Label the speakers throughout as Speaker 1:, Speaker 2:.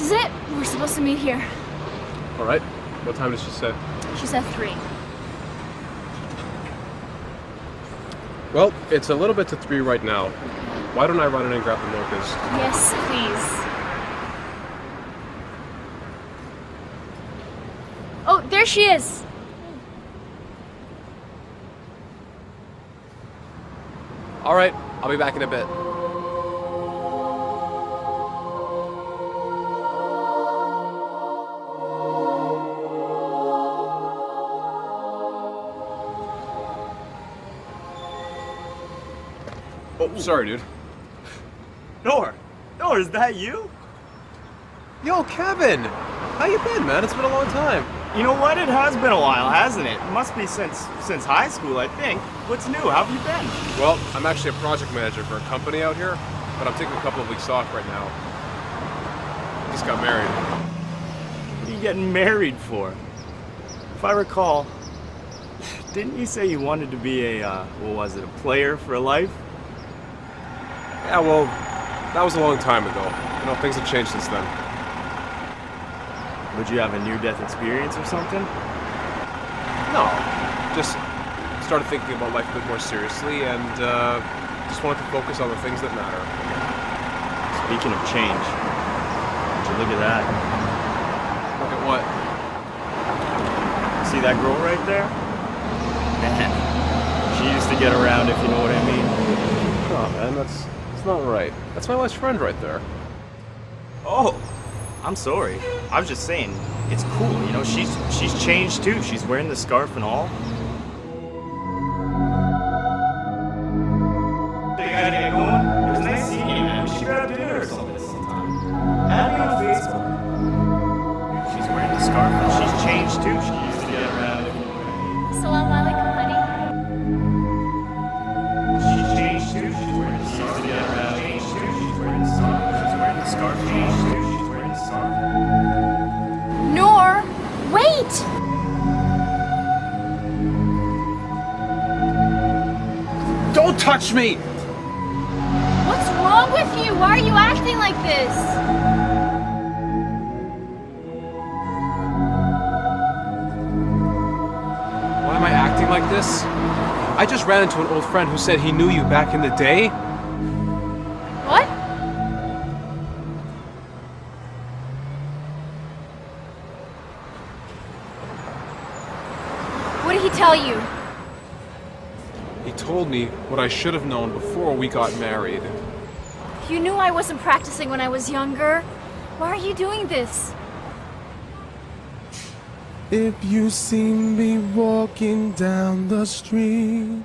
Speaker 1: is it. We're supposed to meet here.
Speaker 2: All right. What time did she say?
Speaker 1: She said 3.
Speaker 2: Well, it's a little bit to 3 right now. Why don't I run in and grab the mochas?
Speaker 1: Yes, please. Oh, there she is.
Speaker 2: All right. I'll be back in a bit. Oh, sorry, dude.
Speaker 3: Noor, is that you?
Speaker 2: Yo, Kevin! How you been, man? It's been a long time.
Speaker 3: You know what? It has been a while, hasn't it? It must be since high school, I think. What's new? How have you been?
Speaker 2: Well, I'm actually a project manager for a company out here, but I'm taking a couple of weeks off right now. Just got married.
Speaker 3: What are you getting married for? If I recall, didn't you say you wanted to be a player for life?
Speaker 2: Yeah, well, that was a long time ago. You know, things have changed since then.
Speaker 3: Would you have a near-death experience or something?
Speaker 2: No, just started thinking about life a bit more seriously and just wanted to focus on the things that matter.
Speaker 3: Speaking of change, would you look at that?
Speaker 2: Look at what?
Speaker 3: See that girl right there? Man, she used to get around, if you know what I mean.
Speaker 2: Oh, man, that's not right. That's my best friend right there.
Speaker 3: Oh, I'm sorry. I was just saying, it's cool, you know, she's changed too. She's wearing the scarf and all. Hey, gotta get going. It was nice seeing you, man. We should grab dinner or something sometime. Add me on Facebook. She's wearing the scarf and she's changed too. She used to get around.
Speaker 1: Assalamu alaikum, honey.
Speaker 3: She's changed too. She's wearing the scarf. She used to get around. Changed too. She's wearing the scarf. She's wearing the scarf. Changed too. She's wearing the scarf.
Speaker 1: Noor, wait!
Speaker 2: Don't touch me!
Speaker 1: What's wrong with you? Why are you acting like this?
Speaker 2: Why am I acting like this? I just ran into an old friend who said he knew you back in the day.
Speaker 1: What? What did he tell you?
Speaker 2: He told me what I should have known before we got married.
Speaker 1: You knew I wasn't practicing when I was younger. Why are you doing this?
Speaker 4: If you see me walking down the street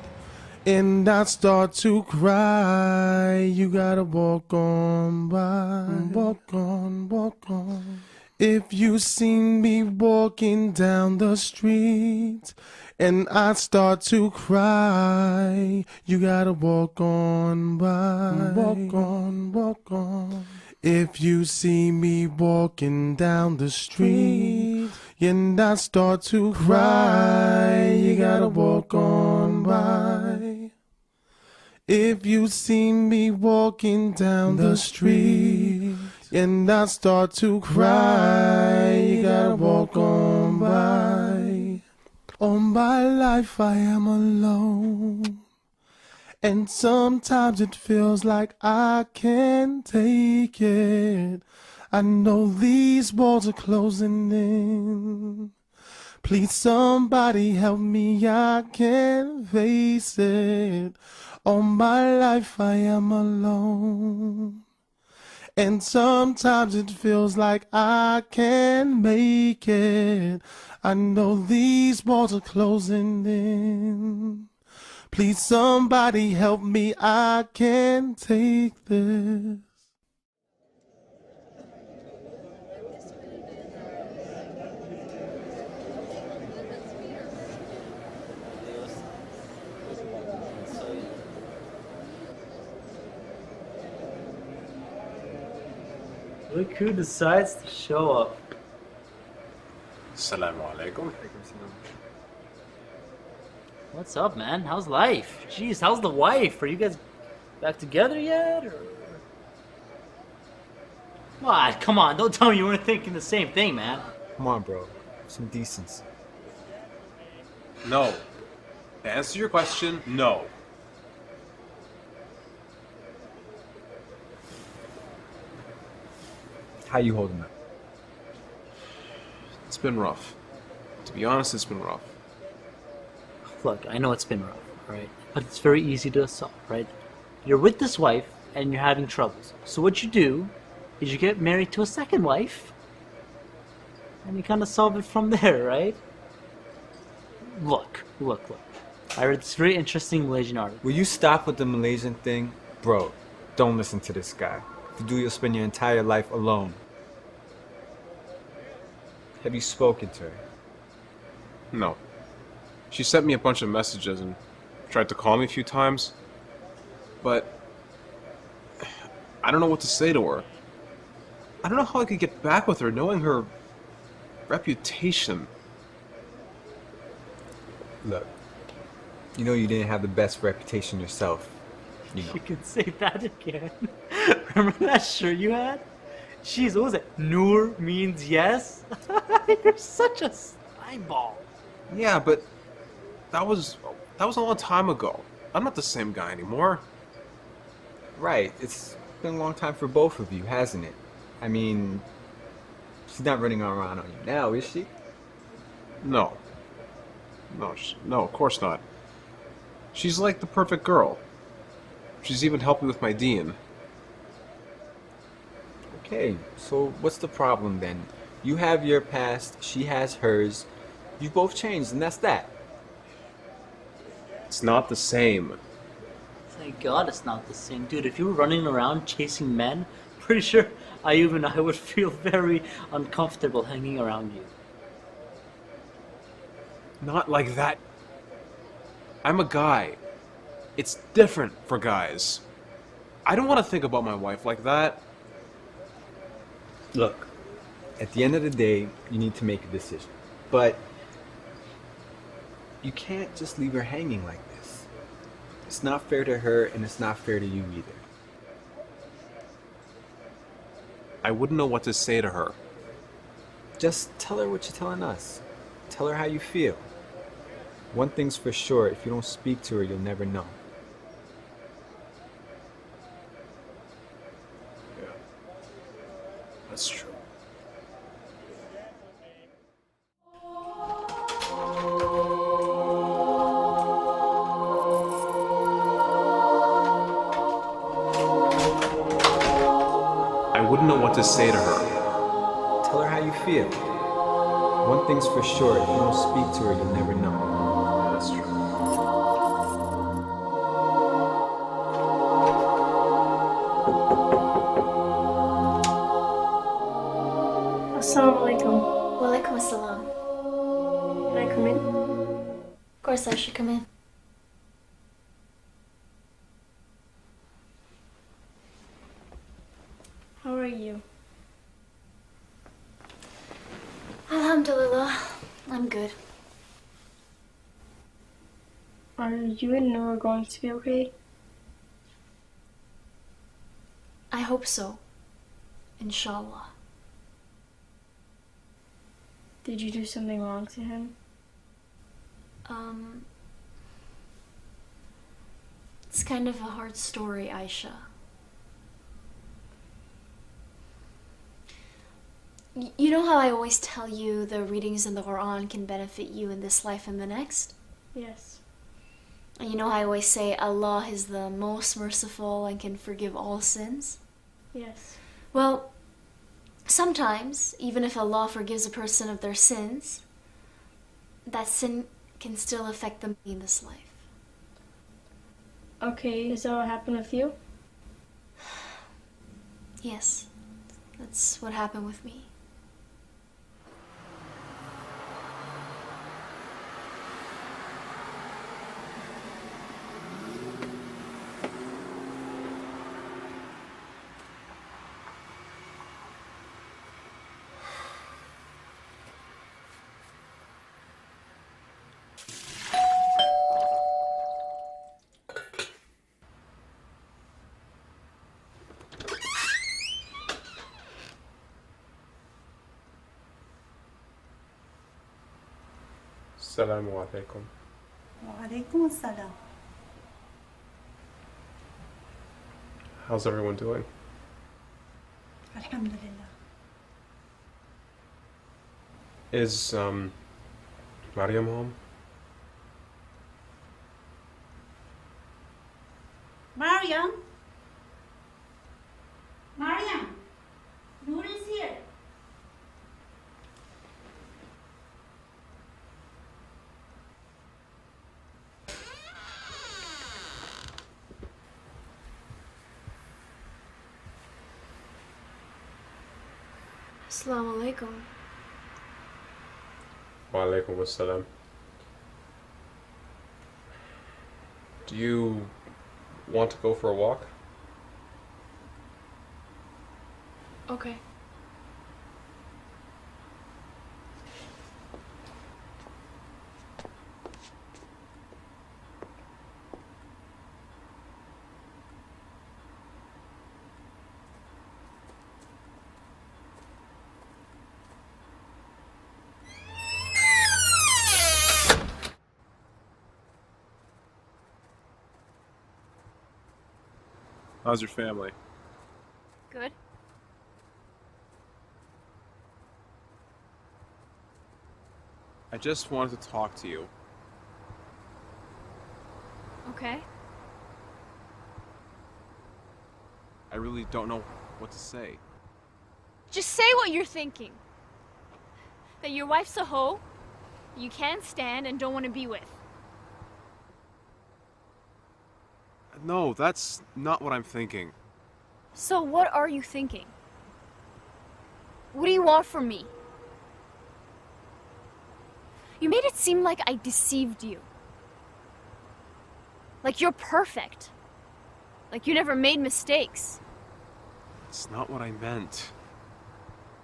Speaker 4: and I start to cry, you gotta walk on by, walk on, walk on. If you see me walking down the street and I start to cry, you gotta walk on by, walk on, walk on. If you see me walking down the street and I start to cry, you gotta walk on by. If you see me walking down the street and I start to cry, you gotta walk on by. All my life I am alone, and sometimes it feels like I can't take it. I know these walls are closing in. Please somebody help me, I can't face it. All my life I am alone, and sometimes it feels like I can't make it. I know these walls are closing in. Please somebody help me, I can't take this.
Speaker 5: Look who decides to show up.
Speaker 2: Assalamu alaikum.
Speaker 5: What's up, man? How's life? Jeez, how's the wife? Are you guys back together yet? Or... What? Come on, don't tell me you weren't thinking the same thing, man.
Speaker 6: Come on, bro. Some decency.
Speaker 2: No. To answer your question, no.
Speaker 6: How you holding up?
Speaker 2: It's been rough. To be honest, it's been rough.
Speaker 5: Look, I know it's been rough, right? But it's very easy to solve, right? You're with this wife and you're having troubles. So what you do is you get married to a second wife and you kind of solve it from there, right? Look. I read this very interesting Malaysian article.
Speaker 6: Will you stop with the Malaysian thing? Bro, don't listen to this guy. If you do, you'll spend your entire life alone. Have you spoken to her?
Speaker 2: No. She sent me a bunch of messages and tried to call me a few times. But I don't know what to say to her. I don't know how I could get back with her knowing her reputation.
Speaker 6: Look, you know you didn't have the best reputation yourself. You know.
Speaker 5: You can say that again. Remember that shirt you had? Jeez, what was it? Noor means yes? You're such a eyeball.
Speaker 2: Yeah, but that was a long time ago. I'm not the same guy anymore.
Speaker 6: Right, it's been a long time for both of you, hasn't it? I mean, she's not running around on you now, is she?
Speaker 2: No. No, of course not. She's like the perfect girl. She's even helped me with my dean.
Speaker 6: Okay, so what's the problem then? You have your past, she has hers. You've both changed, and that's that.
Speaker 2: It's not the same.
Speaker 5: Thank God it's not the same. Dude, if you were running around chasing men, pretty sure I would feel very uncomfortable hanging around you.
Speaker 2: Not like that. I'm a guy. It's different for guys. I don't want to think about my wife like that.
Speaker 6: Look, at the end of the day, you need to make a decision. But you can't just leave her hanging like this. It's not fair to her, and it's not fair to you either.
Speaker 2: I wouldn't know what to say to her.
Speaker 6: Just tell her what you're telling us. Tell her how you feel. One thing's for sure, if you don't speak to her, you'll never know.
Speaker 2: Yeah. That's true. I wouldn't know what to say to her.
Speaker 6: Tell her how you feel. One thing's for sure, if you don't speak to her, you'll never know.
Speaker 2: Yeah, that's true.
Speaker 7: Assalamualaikum.
Speaker 1: Walaikum assalam.
Speaker 7: Can I come in?
Speaker 1: Of course I should come in.
Speaker 7: How are you?
Speaker 1: Alhamdulillah, I'm good.
Speaker 7: Are you and Noah going to be okay?
Speaker 1: I hope so. Inshallah.
Speaker 7: Did you do something wrong to him?
Speaker 1: It's kind of a hard story, Aisha. You know how I always tell you the readings in the Quran can benefit you in this life and the next?
Speaker 7: Yes.
Speaker 1: And you know how I always say Allah is the most merciful and can forgive all sins?
Speaker 7: Yes.
Speaker 1: Well, sometimes, even if Allah forgives a person of their sins, that sin can still affect them in this life.
Speaker 7: Okay, is that what happened with you?
Speaker 1: Yes, that's what happened with me.
Speaker 2: Assalamu alaikum.
Speaker 8: وعليكم السلام.
Speaker 2: How's everyone doing?
Speaker 8: الحمد لله.
Speaker 2: Is, Mariam home?
Speaker 8: Mariam? Mariam? Noor is here.
Speaker 1: Assalamu alaikum.
Speaker 2: Wa alaikum assalam. Do you want to go for a walk?
Speaker 1: Okay.
Speaker 2: How's your family?
Speaker 1: Good.
Speaker 2: I just wanted to talk to you.
Speaker 1: Okay.
Speaker 2: I really don't know what to say.
Speaker 1: Just say what you're thinking. That your wife's a hoe, you can't stand and don't want to be with.
Speaker 2: No, that's not what I'm thinking.
Speaker 1: So what are you thinking? What do you want from me? You made it seem like I deceived you. Like you're perfect. Like you never made mistakes.
Speaker 2: It's not what I meant.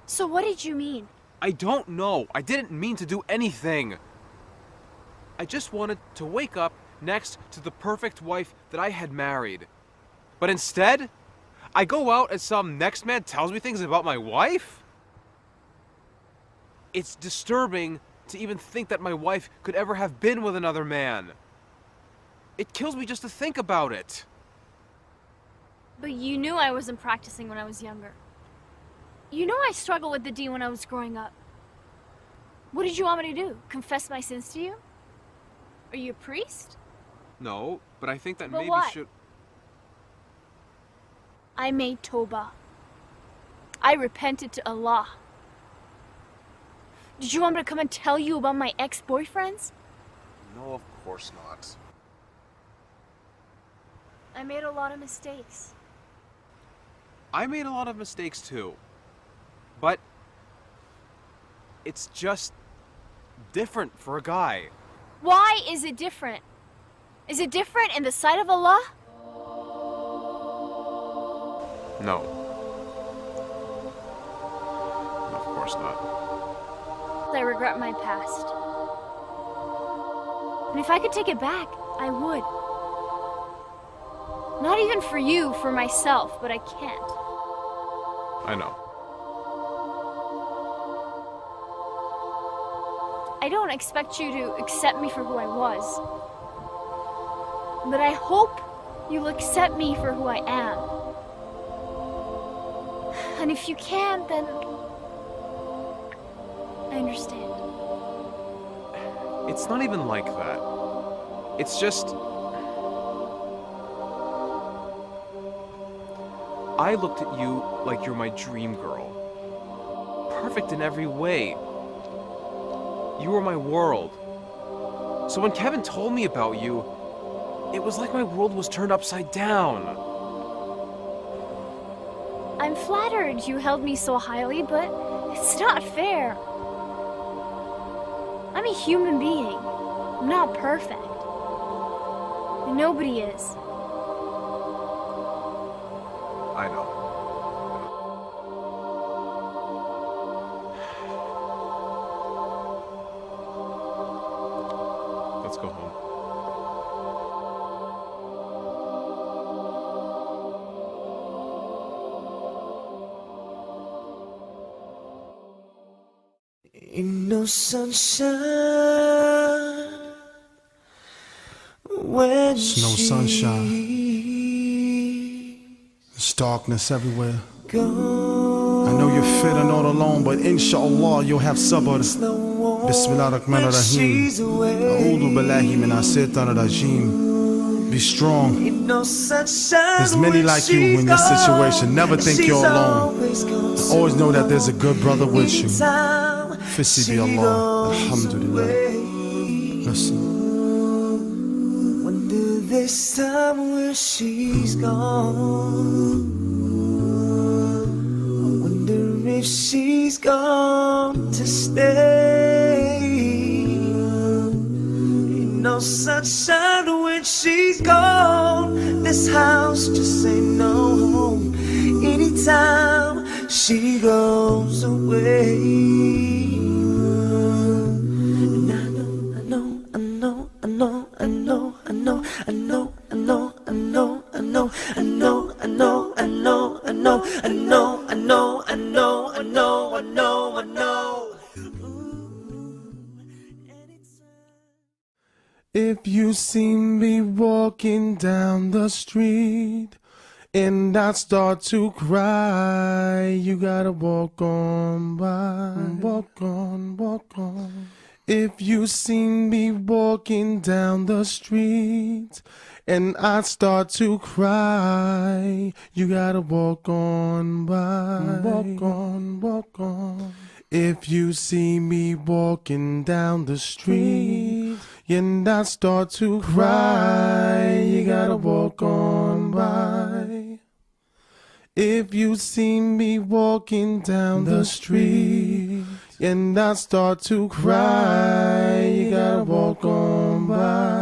Speaker 1: So what did you mean?
Speaker 2: I don't know. I didn't mean to do anything. I just wanted to wake up next to the perfect wife that I had married. But instead, I go out and some next man tells me things about my wife? It's disturbing to even think that my wife could ever have been with another man. It kills me just to think about it.
Speaker 1: But you knew I wasn't practicing when I was younger. You know I struggled with the D when I was growing up. What did you want me to do? Confess my sins to you? Are you a priest?
Speaker 2: No, but I think that
Speaker 1: But
Speaker 2: maybe
Speaker 1: what?
Speaker 2: should...
Speaker 1: I made Toba. I repented to Allah. Did you want me to come and tell you about my ex-boyfriends?
Speaker 2: No, of course not.
Speaker 1: I made a lot of mistakes.
Speaker 2: I made a lot of mistakes too. But it's just different for a guy.
Speaker 1: Why is it different? Is it different in the sight of Allah?
Speaker 2: No. Of course not.
Speaker 1: I regret my past. And if I could take it back, I would. Not even for you, for myself, but I can't.
Speaker 2: I know.
Speaker 1: I don't expect you to accept me for who I was. But I hope you'll accept me for who I am. And if you can't, then I understand.
Speaker 2: It's not even like that. It's just... I looked at you like you're my dream girl. Perfect in every way. You were my world. So when Kevin told me about you, it was like my world was turned upside down.
Speaker 1: I'm flattered you held me so highly, but it's not fair. I'm a human being. I'm not perfect. And nobody is.
Speaker 2: I know. Let's go home.
Speaker 9: Ain't no sunshine
Speaker 4: It's no sunshine. There's darkness everywhere. I know you're feeling all alone, but inshallah you'll have sabr. Bismillahirrahmanirrahim. A'udhu billahi minash shaitanir rajim. Be strong. There's many like you in this situation. Never think you're alone. Always know that there's a good brother with you. Fissi bi Allah. Alhamdulillah. Listen.
Speaker 9: Wonder this time where she's gone. I wonder if she's gone to stay. Ain't no sunshine when she's gone. This house just ain't no home. Anytime she goes away.
Speaker 4: If you see me walking down the street and I start to cry, you gotta walk on by. Walk on, walk on. If you see me walking down the street and I start to cry, you gotta walk on by. Walk on, walk on. If you see me walking down the street and I start to cry, you gotta walk on by. If you see me walking down the street and I start to cry, you gotta walk on by.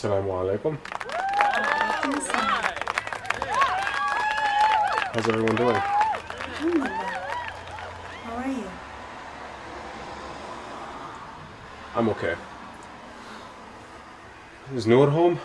Speaker 2: Assalamu alaikum. How's everyone doing?
Speaker 8: Alhamdulillah. How are you?
Speaker 2: I'm okay. Is Noor at home?